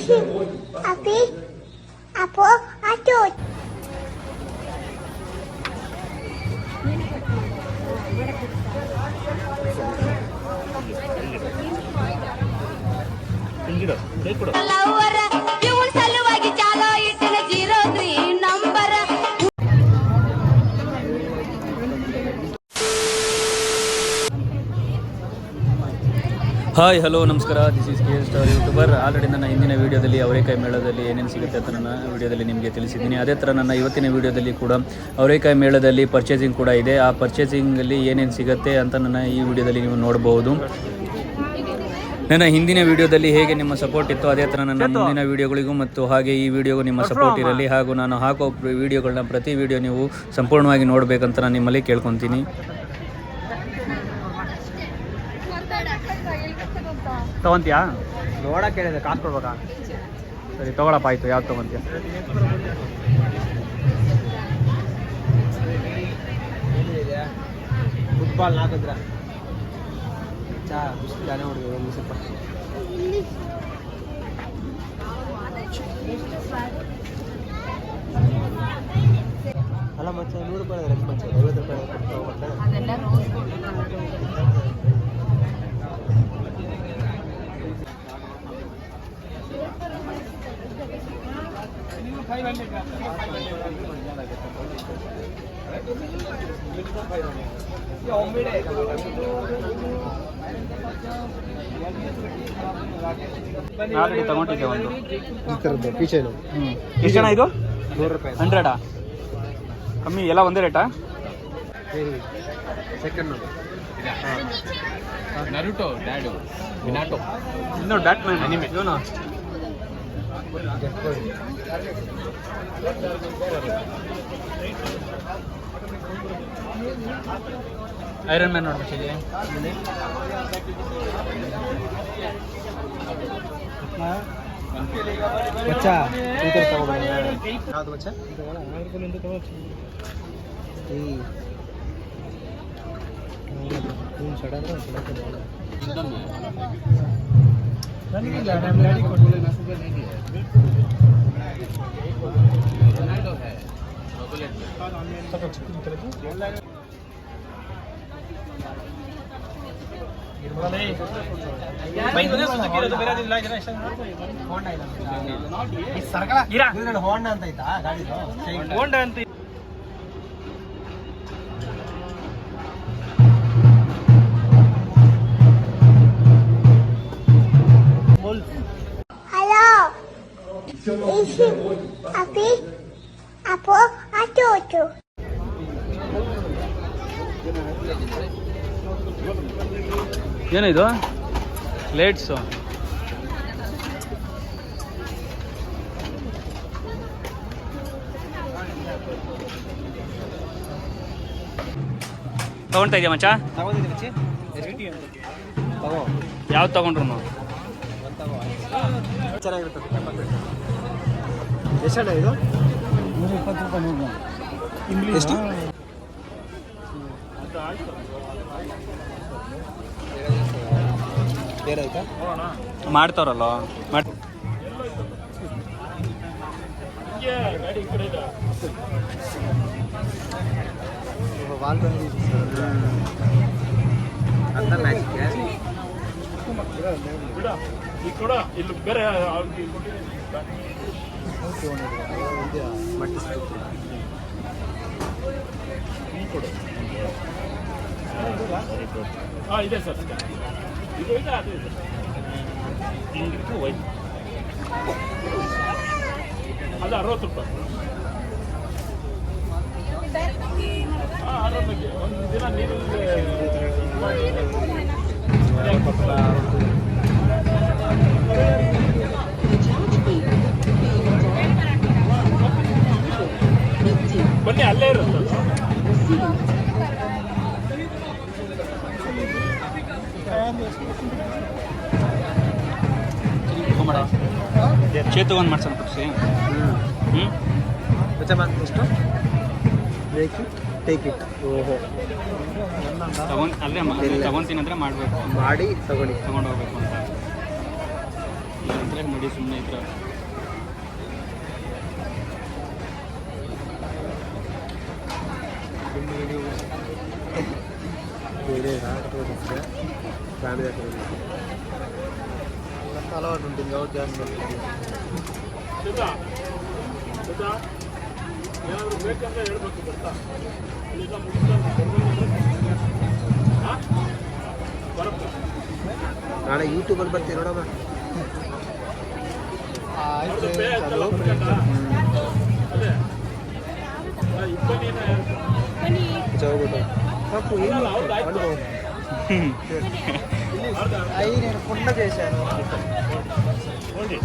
Api, apa, atut. Hi hello ನಮಸ್ಕಾರ, this is K star YouTuber. Already ನನ್ನ ಹಿಂದಿನ ವೀಡಿಯೋದಲ್ಲಿ ಅವರೇಕಾಯಿ ಮೇಳದಲ್ಲಿ ಏನೇನು ಸಿಗುತ್ತೆ ಅಂತ ನನ್ನ ವೀಡಿಯೋದಲ್ಲಿ ನಿಮಗೆ ತಿಳಿಸಿದ್ದೀನಿ. ಅದೇ ಥರ ನನ್ನ ಇವತ್ತಿನ ವೀಡಿಯೋದಲ್ಲಿ ಕೂಡ ಅವರೇಕಾಯಿ ಮೇಳದಲ್ಲಿ ಪರ್ಚೇಸಿಂಗ್ ಕೂಡ ಇದೆ. ಆ ಪರ್ಚೇಸಿಂಗಲ್ಲಿ ಏನೇನು ಸಿಗುತ್ತೆ ಅಂತ ನನ್ನ ಈ ವಿಡಿಯೋದಲ್ಲಿ ನೀವು ನೋಡಬಹುದು. ನನ್ನ ಹಿಂದಿನ ವೀಡಿಯೋದಲ್ಲಿ ಹೇಗೆ ನಿಮ್ಮ ಸಪೋರ್ಟ್ ಇತ್ತು ಅದೇ ಥರ ನನ್ನ ಮುಂದಿನ ವೀಡಿಯೋಗಳಿಗೂ ಮತ್ತು ಹಾಗೆ ಈ ವಿಡಿಯೋಗೂ ನಿಮ್ಮ ಸಪೋರ್ಟ್ ಇರಲಿ. ಹಾಗೂ ನಾನು ಹಾಕೋ ವೀಡಿಯೋಗಳನ್ನ ಪ್ರತಿ ವಿಡಿಯೋ ನೀವು ಸಂಪೂರ್ಣವಾಗಿ ನೋಡಬೇಕಂತ ನಾನು ನಿಮ್ಮಲ್ಲಿ ಕೇಳ್ಕೊತೀನಿ. ತೊಗೊಂತೀಯಾ? ನೋಡಕ್ಕೆ ಹೇಳಿದೆ, ಕಾಸು ಕೊಡ್ಬೇಕಾ? ಸರಿ ತೊಗೊಳಪ್ಪ, ಆಯಿತು. ಯಾವ್ದು ತೊಗೊಂತೀಯ? ಫುಟ್ಬಾಲ್ ಹಾಕಿದ್ರ ಚಾ ಜಾನೆ ಹೊಡೆದು ಒಂದು ಸ್ವಲ್ಪ ಅಲ್ಲ ಮತ್ತೆ 100 ರೂಪಾಯಿ ಮತ್ತೆ 50 ರೂಪಾಯಿ ಆಲ್ರೆಡಿ ತಗೊಂಡಿದ್ದೆ ಒಂದು ಕಿಚನ್. ಎಷ್ಟು ಜನ ಇದು? 100 ರೂಪಾಯಿ. 100 ಕಮ್ಮಿ ಎಲ್ಲ ಒಂದೇ ರೇಟಾ? ಸೆಕೆಂಡ್ ನರುಟೋ ಡ್ಯಾಡು ಮಿನಾಟೋ ಇನ್ನು ಡಾಟ್ ಮ್ಯಾನ್ ಅನಿಮೆ ಇವನು ಐರನ್ ಮ್ಯಾನ್ ನೋಡ್ಬೇಕಿದೆ. ಬಚ್ಚಾ ಈ ಥರ ತಗೋಬೇಡ. ಯಾವುದು ಬಚ್ಚಾ? ಹೋಂಡಾ ಅಂತ ಐತಾ ಗಾಡಿದು? ಹೋಂಡಾ ಅಂತ. Halo. Isi api, apa, atut. ಏನಿದು? ಲೇಟ್ಸು. ತಗೊಳ್ತಾ ಇದೆಯಾ ಮಚ್ಚ? ಯಾವ್ದು ತಗೊಂಡ್ರು? ಚೆನ್ನಾಗಿರ್ತದೆ. ಎಷ್ಟು ಇದು? 120 ರೂಪಾಯಿ. ಎಷ್ಟು? ಮಾಡ್ತಾರಲ್ಲ ಅಂತ ಮ್ಯಾಜಿಕ್ ಇಲ್ಲಿ ಬೇರೆ ಇದೆ ಸರ್. ಇದು ಇದೆ, ಅದು ಇದೆ. ಅದು 60 ರೂಪಾಯಿ. ಆರಾಮಾಗಿ ಒಂದು ದಿನ ನೀರಲ್ಲಿ ಬನ್ನಿ, ಅಲ್ಲೇ ಇರುತ್ತೆ. ಚೇತು ಒಂದು ಮಾಡ್ಸೋಣ ಕೊಡಿಸಿ. ಎಷ್ಟು? Take it. ಓಹೋ, ಅಲ್ಲೇ ತಗೊಂತೀನಿ ಅಂದರೆ ಮಾಡಬೇಕು, ಮಾಡಿ ತಗೊಂಡು ಹೋಗ್ಬೇಕು ಅಂತ. ಇದ್ರಾಗ ನೋಡಿ ಸುಮ್ಮನೆ ಇದ್ರ అలవాటు ఉంటుంది ఎవరు చేస్తారు ಸುಧಾ ಸುಧಾ ಏನಾದರೂ ಬೇಕಂದ್ರೆ ಹೇಳ್ಬೇಕು ಗೊತ್ತಾ ಈಗ ಬರಪ್ಪ ನಾಳೆ ಯೂಟ್ಯೂಬಲ್ಲಿ ಬರ್ತೀವಿ ನೋಡಮ್ಮ ಅವ್ರದ್ದು ಪೇ ಆಯ್ತಲ್ಲ ಬರ್ಕಂಡ ಅದೇ ಇಬ್ಬನಿ చదువుకుంటాం తప్పు అవి నేను కుండ చేశాను ನೋಡಿ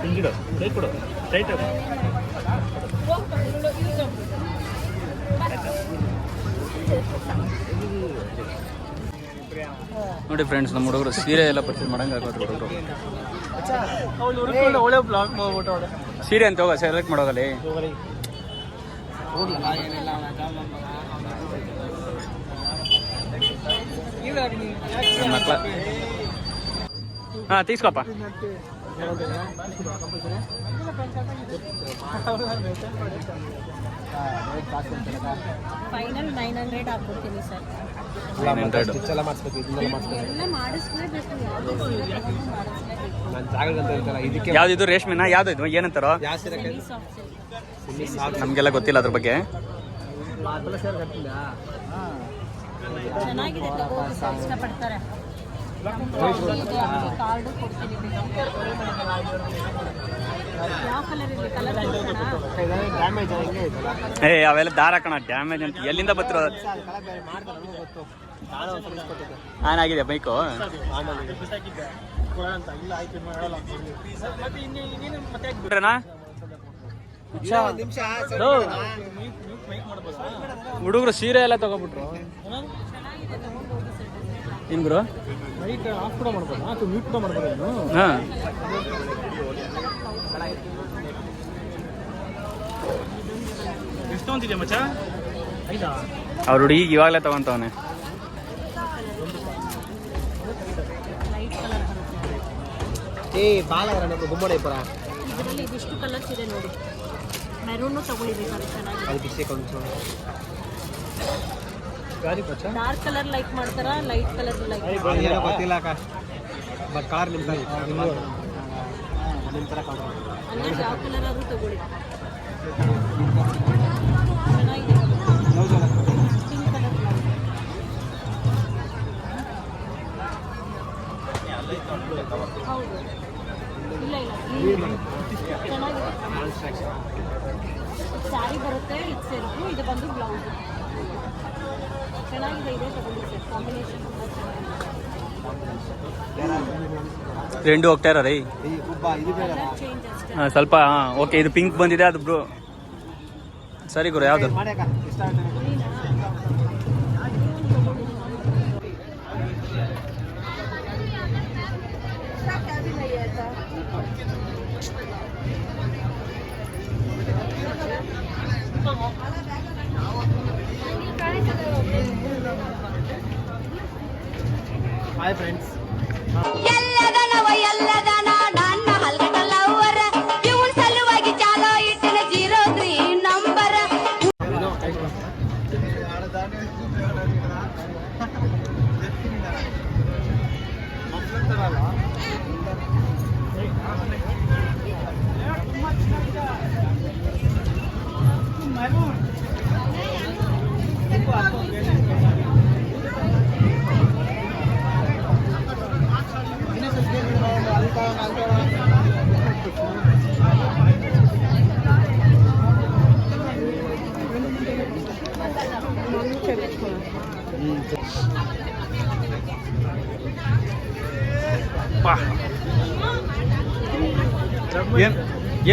ಹಿಂಗಿಡು ಕೈ ಕೊಡು ಟೈಟ್ ಆಗಿ ನೋಡಿ ಫ್ರೆಂಡ್ಸ್, ನಮ್ಮ ಹುಡುಗರು ಸೀರೆ ಎಲ್ಲ ಪರ್ಚೇಸ್ ಮಾಡಂಗೆ ಆಗೋದು ಹುಡುಗರು. ಒಳ್ಳೆ ಬ್ಲಾಗ್ ಮಾಡ್ಬಿಟ್ಟು ಸೀರೆ ಅಂತ ಹೋಗ ಸೆಲೆಕ್ಟ್ ಮಾಡೋದಲ್ಲಿ ಮಕ್ಕಳ ಹಾಂ తీసుకోಪ್ಪ. ಫೈನಲ್ 900 ಹಾಕ್ಬಿಡ್ತೀನಿ ಸರ್. 900 ಎಲ್ಲ ಮಾಡಿಸ್ಬೇಕು ಇದನ್ನೆಲ್ಲ ಮಾಡಿಸ್ಬೇಕು ಎಲ್ಲ ಮಾಡಿಸ್ಲೇಬೇಕು, ಯಾವುದೇ ಸೀರೆ ತಗೊಂಡು ಮಾಡಿಸ್ಲೇಬೇಕು. ನಾನು ಜಾಗಗಂತ ಇರ್ತಲ್ಲ ಇದಕ್ಕೆ ಯಾವ್ದಿದು ರೇಷ್ಮೆನಾ ಯಾವ್ದು ಇದು ಏನಂತಾರೋ ಯಾವ ಸೀರೆ Semi soft silk. ನಮಗೆಲ್ಲ ಗೊತ್ತಿಲ್ಲ ಅದ್ರ ಬಗ್ಗೆ. ಸೇರ್ ಕಟ್ಟಿಲ್ಲ ಚೆನ್ನಾಗಿದೆ, ತಗೋಬೇಕು ಸರ್, ಇಷ್ಟಪಡ್ತಾರೆ. ಕಾರ್ಡು ಕೊಡ್ತೀನಿ ಯಾವ ಕಲರ್ ಇರಲಿ, ಕಲರ್ ಡ್ಯಾಮೇಜ್ ಹಿಂಗೆ ಐತಲ್ಲ ಏ ಅವೆಲ್ಲ ದಾರ ಕಣ ಡ್ಯಾಮೇಜ್ ಅಂತ ಎಲ್ಲಿಂದ ಬರ್ತಿರೋ ಕಲರ್ ಬೇರೆ ಮಾಡ್ತಾರೆ ನಮಗೆ ಗೊತ್ತು ನಾನು ಒಂದು ಸಲ ಇಸ್ಕೊಟ್ಟಿದ್ದೆ ಆನ್ ಆಗಿದೆ ಬೈಕು. ಬಿಟ್ರೆನಾ ಒಂದು ನಿಮಿಷ ಹುಡುಗರು ಸೀರೆ ಎಲ್ಲ ತಗೋಬಿಟ್ರು. ಏನ್ ಗುರು? ನೈಟ್ ಆಫ್ ಕೂಡ ಮಾಡ್ಬೋದು, ಅಥವಾ ಮ್ಯೂಟ್ ಕೂಡ ಮಾಡ್ಬೋದು ಏನು ಹಾಂ ಎಷ್ಟು ಅಂತಿದೆ ಮಚ್ಚ ಐದಾ ಅವ್ರ ಹುಡುಗಿಗೆ ಇವಾಗಲೇ ತಗೊಂತವನೆ. ಲೈಟ್ ಕಲರ್ ಬರುತ್ತೆ. ಏ ಬಾಲ ನನಗೆ ಗುಮ್ಮಡಿ ಪರ ಇದರಲ್ಲಿ ಇದಿಷ್ಟು ಕಲರ್ಸ್ ಇದೆ ನೋಡಿ. ಮೆರೂನು ತಗೊಳ್ಳಿಬೇಕಾದ್ರೆ ಚೆನ್ನಾಗಿದೆ. ಅದಕ್ಕೆ ಇಷ್ಟೇ ಕೊಂಚ ಗಾಡಿ ಪಚ್ಚ ಡಾರ್ಕ್ ಕಲರ್ ಲೈಕ್ ಮಾಡ್ತಾರಾ, ಲೈಟ್ ಕಲರ್ ಲೈಕ್ ಏನೋ ಗೊತ್ತಿಲ್ಲ ಅಕ್ಕ ಬಟ್ ಕಾರ್ ನಿಮ್ಮ ಥರ ಕಾರ್ ಅಂದರೆ ಯಾವ ಕಲರ್ ಆದರೂ ತಗೊಳ್ಳಿ, ಚೆನ್ನಾಗಿದೆ. ಪಿಂಕ್ ಕಲರ್ ಹೌದು, ಇಲ್ಲ ಇಲ್ಲ ಚೆನ್ನಾಗಿದೆ. ಸ್ಯಾರಿ ಬರುತ್ತೆ, ಇದು ಸೆಲ್ಫು, ಇದು ಬಂದು ಬ್ಲೌಸ್. ಚೆನ್ನಾಗಿದೆ, ಇದೆ ತಗೊಳ್ಳಿ ಸರ್, ಕಾಂಬಿನೇಷನ್ ತುಂಬ ಚೆನ್ನಾಗಿದೆ. రెండు ಹೋಗ್ತಾ ರೀ. ಇದು ಬೇಡ ಕಲರ್ ಚೇಂಜ್ ಅಷ್ಟೇ. ಹಾಂ ಸ್ವಲ್ಪ ಹಾಂ ಓಕೆ. ಇದು ಪಿಂಕ್ ಬಂದಿದೆ, ಅದು ಬ್ರೋ ಸರಿ ಗುರು. ಯಾವುದು ಮಾಡ್ಯಾಕ ಇಷ್ಟ ಆಯ್ತು ಹಾಯ್ ಫ್ರೆಂಡ್ಸ್. ಎಲ್ಲದನವ ಎಲ್ಲದನ ನನ್ನ ಹಲ್ಗಡಲ್ಲವರ ಇವನ್ ಸಲುವಾಗಿ ಚಾಲೋ ಇಟ್ಟಿನ 03 ನಂಬರ್. ಅಂತ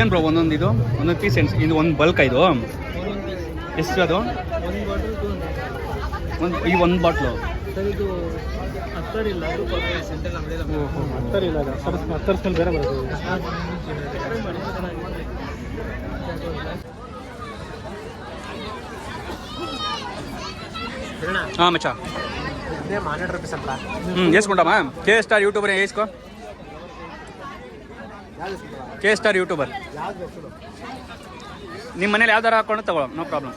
ಏನು ಬ್ರೋ ಒಂದೊಂದು ಇದು ಒಂದೊಂದು ಪೀಸ್ ಇದು ಒಂದು ಬಲ್ಕ್ ಇದು ಎಷ್ಟು ಅದು ಈ ಒಂದು ಬಾಟ್ಲು ಸರ್ ಇದು 10 ಇಲ್ಲ ಅದು ಸೆಂಟರ್ ನಮ್ಮದೆಲ್ಲ 10 ಇಲ್ಲ ಅದು 10 ಸ್ಮೆಲ್ ಬೇರೆ ಬರುತ್ತೆ ಹಾಂ ಮಚ್ಚ ಇದೇ 100 ರೂಪಾಯಿ ಅಂತ వేసుకుంటామా కే స్టార్ యూట్యూబర్ వేసుకో ಕೆ ಸ್ಟಾರ್ ಯೂಟ್ಯೂಬರ್ ನಿಮ್ಮ ಮನೇಲಿ ಯಾವ್ದಾರು ಹಾಕೊಂಡು ತಗೊಳ್ಳೋ ನೋ ಪ್ರಾಬ್ಲಮ್.